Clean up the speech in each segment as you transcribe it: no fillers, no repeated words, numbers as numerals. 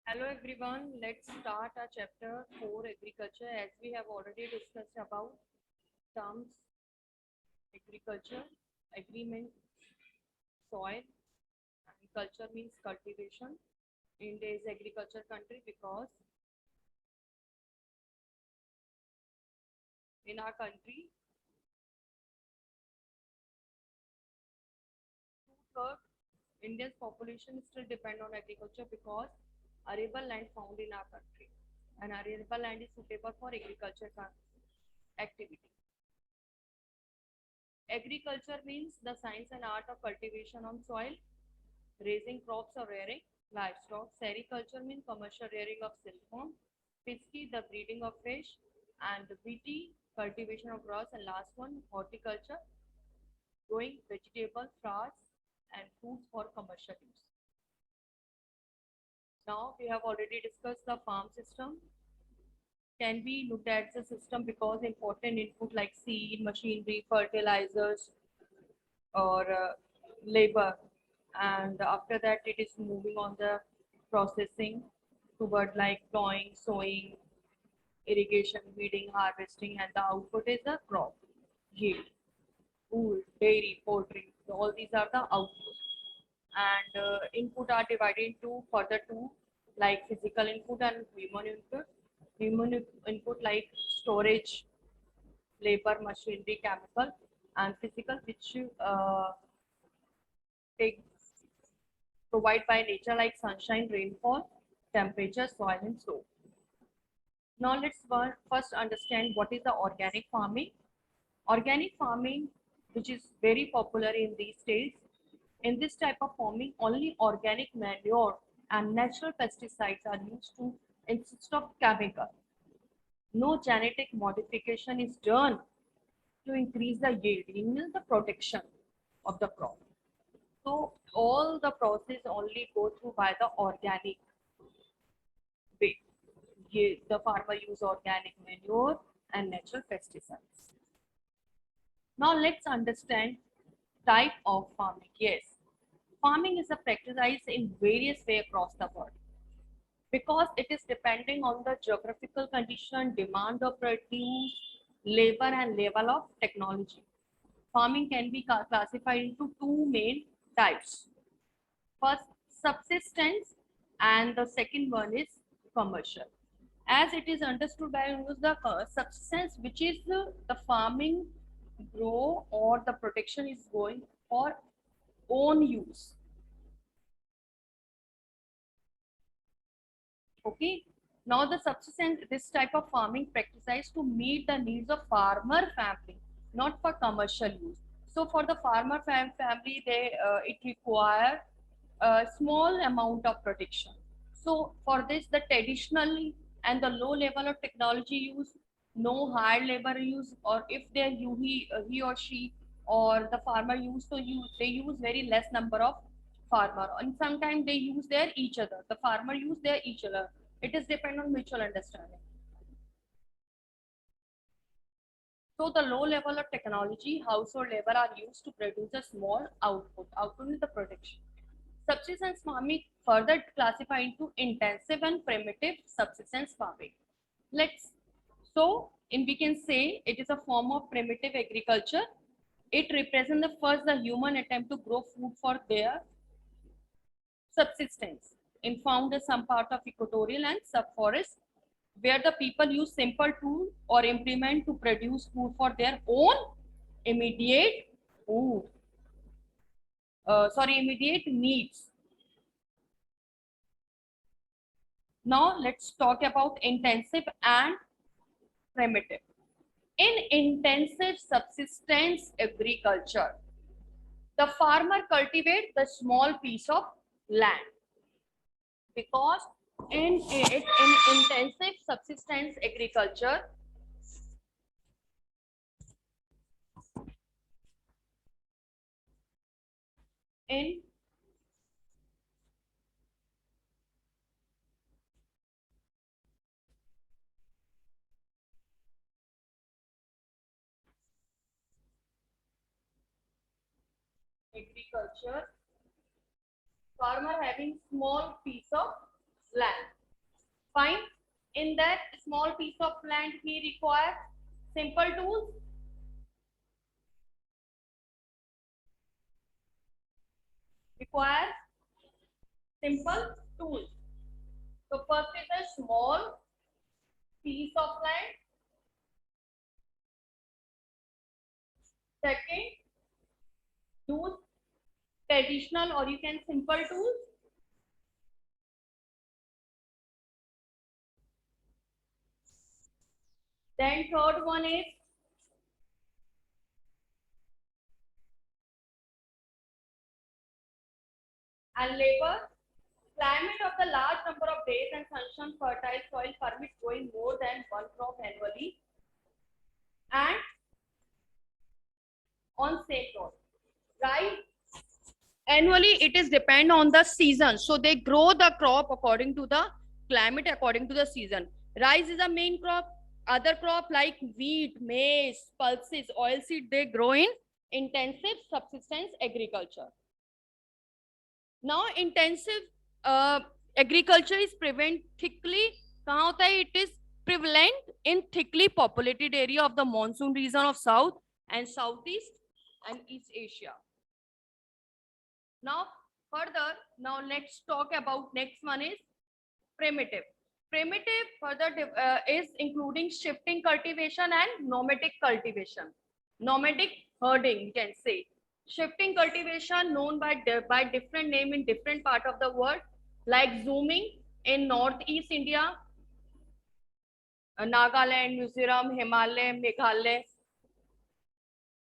Hello everyone, let's start our chapter 4 agriculture as we have already discussed about terms agriculture, agreement, soil, and culture means cultivation. India is agriculture country because in our country two-thirds India's population still depend on agriculture because arable land found in our country and arable land is suitable for agriculture activity. Agriculture means the science and art of cultivation on soil, raising crops or rearing livestock. Sericulture means commercial rearing of silkworm. Pisci, the breeding of fish. And viti, cultivation of grass. And last one, horticulture, growing vegetables, flowers, and fruits for commercial use. Now we have already discussed the farm system. Can be looked at the system because important input like seed, machinery, fertilizers, or labor, and after that it is moving on the processing toward like plowing, sowing, irrigation, weeding, harvesting, and the output is the crop yield, wool, dairy, poultry. So all these are the output, and input are divided into further two like physical input and human input. Human input like storage, labor, machinery, chemical, and physical which take provided by nature like sunshine, rainfall, temperature, soil, and so. Now let's first understand what is the organic farming. Organic farming, which is very popular in these days. In this type of farming, only organic manure and natural pesticides are used to instead of chemical. No genetic modification is done to increase the yield, means the protection of the crop. So all the process only go through by the organic way. The farmer use organic manure and natural pesticides. Now let's understand type of farming. Yes, farming is a practice in various way across the world because it is depending on the geographical condition, demand of produce, labor, and level of technology. Farming can be classified into two main types. First, subsistence, and the second one is commercial. As it is understood by the subsistence, which is the farming grow or the protection is going for own use. Okay. Now the subsistence, this type of farming practiced to meet the needs of farmer family, not for commercial use. So for the farmer family, it require a small amount of protection. So for this, the traditional and the low level of technology use, no hard labor use, or if they he or she or the farmer use, so they use very less number of farmer, and sometimes they use their each other. The farmer use their each other. It is depend on mutual understanding. So the low level of technology, household labor are used to produce a small output. Output is the production. Subsistence farming further classify into intensive and primitive subsistence farming. Let's so in we can say it is a form of primitive agriculture. It represents the first the human attempt to grow food for their subsistence in found in some part of equatorial and subforest where the people use simple tool or implement to produce food for their own immediate food. Immediate needs. Now let's talk about intensive and primitive. In intensive subsistence agriculture, the farmer cultivates the small piece of land because in intensive subsistence agriculture, in agriculture, farmer having small piece of land. Fine. In that small piece of land, he requires simple tools. Requires simple tools. So first is a small piece of land. Second, use traditional or you can simple tools. Then third one is and labor. Climate of the large number of days and sunshine fertile soil permit growing more than one crop annually and on same crop. Right? Annually it is depend on the season, so they grow the crop according to the climate, according to the season. Rice is a main crop. Other crop like wheat, maize, pulses, oilseed, they grow in intensive subsistence agriculture. Now intensive agriculture is prevalent thickly कहाँ होता है? It is prevalent in thickly populated area of the monsoon region of South and Southeast and East Asia. Now further, now let's talk about next one is primitive. Primitive further is including shifting cultivation and nomadic cultivation. Nomadic herding, you can say. Shifting cultivation known by different name in different part of the world, like zooming in northeast India, Nagaland, Mizoram, Himalaya, Meghalaya.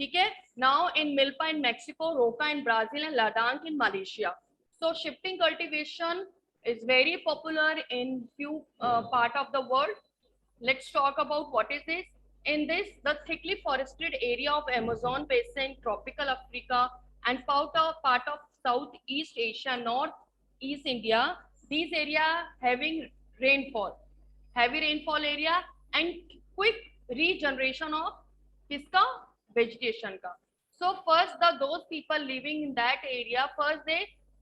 Okay? Now in milpa in Mexico, roca in Brazil, and ladakh in Malaysia. So shifting cultivation is very popular in few part of the world. Let's talk about what is this. In this, the thickly forested area of Amazon basin, tropical Africa, and part of Southeast Asia, Northeast India, these area having rainfall, heavy rainfall area, and quick regeneration of किसका? Vegetation का. So first those people living in that area, first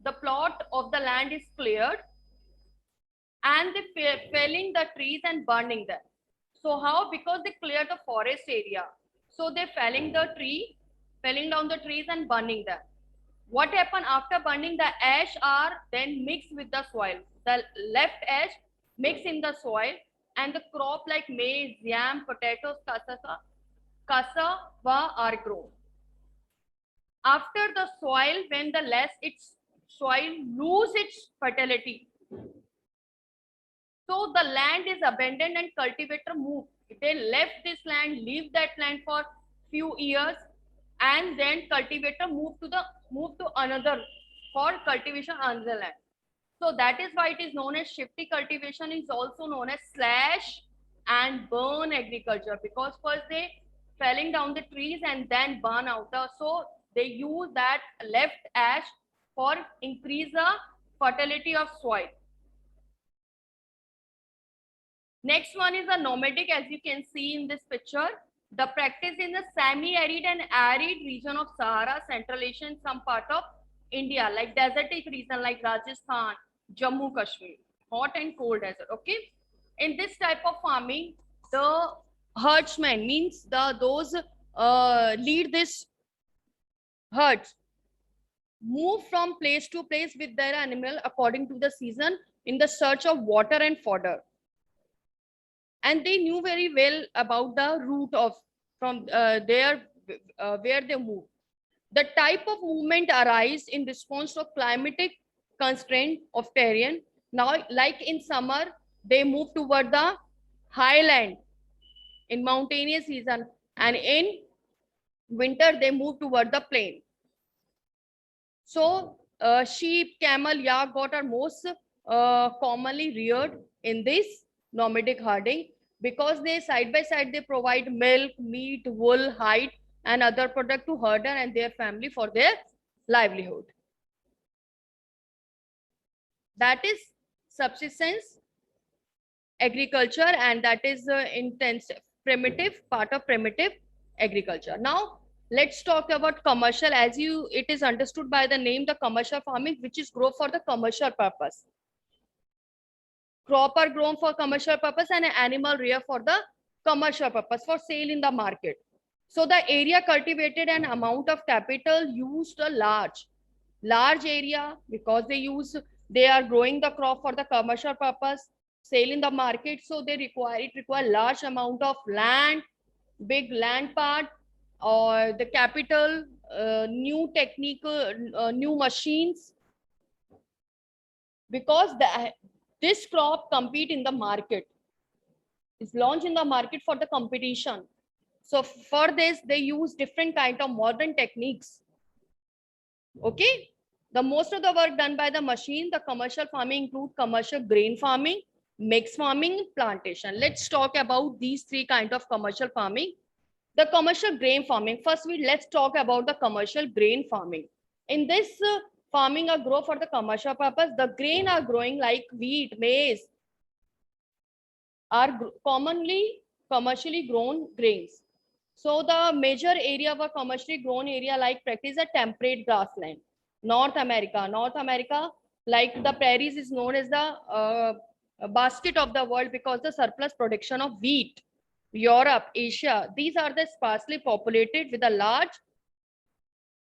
the plot of the land is cleared and they felling the trees and burning them. So how? Because they clear the forest area. So they felling down the trees and burning them. What happened after burning? The ash are then mixed with the soil. The left ash mixed in the soil and the crop like maize, yam, potatoes, cassava are grown. After the soil, when the less its soil lose its fertility, so the land is abandoned and cultivator move. They left this land, leave that land for few years, and then cultivator move to another for cultivation another land. So that is why it is known as shifty cultivation. Is also known as slash and burn agriculture, because first they felling down the trees and then burn out. So they use that left ash for increase the fertility of soil. Next one is a nomadic, as you can see in this picture. The practice in the semi-arid and arid region of Sahara, Central Asia, and some part of India, like desertic region like Rajasthan, Jammu, Kashmir, hot and cold desert. Okay. In this type of farming, the herdsmen means those lead this herds move from place to place with their animal according to the season in the search of water and fodder. And they knew very well about the route of from there where they move. The type of movement arise in response to climatic constraint of terrain. Now, like in summer, they move toward the highland in mountainous season, and in winter they move toward the plain. So sheep, camel, yak, goat are most commonly reared in this nomadic herding, because they side by side they provide milk, meat, wool, hide, and other product to herder and their family for their livelihood. That is subsistence agriculture, and that is intensive primitive part of primitive agriculture. Now let's talk about commercial. As it is understood by the name, the commercial farming, which is grow for the commercial purpose. Crop are grown for commercial purpose and animal rear for the commercial purpose for sale in the market. So the area cultivated and amount of capital used a large area because they are growing the crop for the commercial purpose, sale in the market. So it require large amount of land, big land part, or the capital, new technical, new machines, because this crop compete in the market, is launched in the market for the competition. So for this, they use different kind of modern techniques. Okay. The most of the work done by the machine, the commercial farming include commercial grain farming, mixed farming, plantation. Let's talk about these three kind of commercial farming. The commercial grain farming. First, let's talk about the commercial grain farming. In this farming are grow for the commercial purpose. The grain are growing like wheat, maize, are commonly commercially grown grains. So the major area of a commercially grown area like practice a temperate grassland. North America, like the prairies is known as the basket of the world because the surplus production of wheat. Europe, Asia, these are the sparsely populated with a large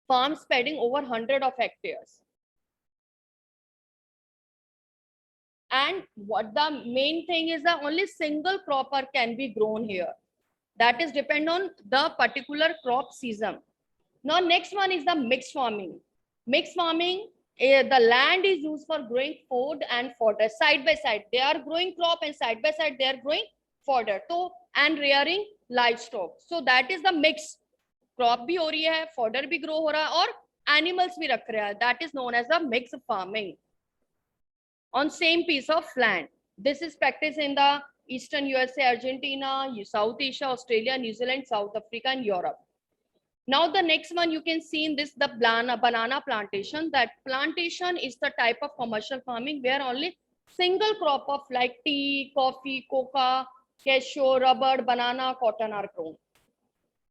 farm spreading over 100 of hectares. And what the main thing is that only single cropper can be grown here. That is depend on the particular crop season. Now next one is the mixed farming. Mixed farming, the land is used for growing food and fodder side by side. They are growing crop and side by side they are growing fodder. So and rearing livestock. So that is the mix. Crop भी हो रही है, fodder भी grow हो रहा है और animals भी रख रहा है. That is known as the mixed farming on same piece of land. This is practiced in the Eastern USA, Argentina, South Asia, Australia, New Zealand, South Africa, and Europe. Now the next one you can see in this, the banana plantation. That plantation is the type of commercial farming where only single crop of like tea, coffee, coca, cashew, rubber, banana, cotton are grown.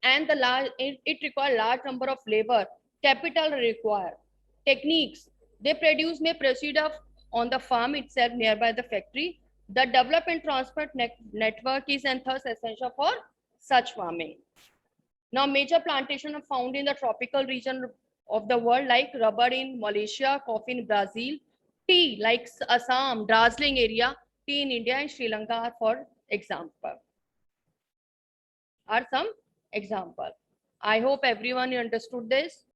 And it requires large number of labor, capital required, techniques. They produce may proceed on the farm itself nearby the factory. The development transport network is and thus essential for such farming. Now, major plantations are found in the tropical region of the world, like rubber in Malaysia, coffee in Brazil, tea like Assam, Darjeeling area, tea in India and Sri Lanka are for example. Are some example. I hope everyone understood this.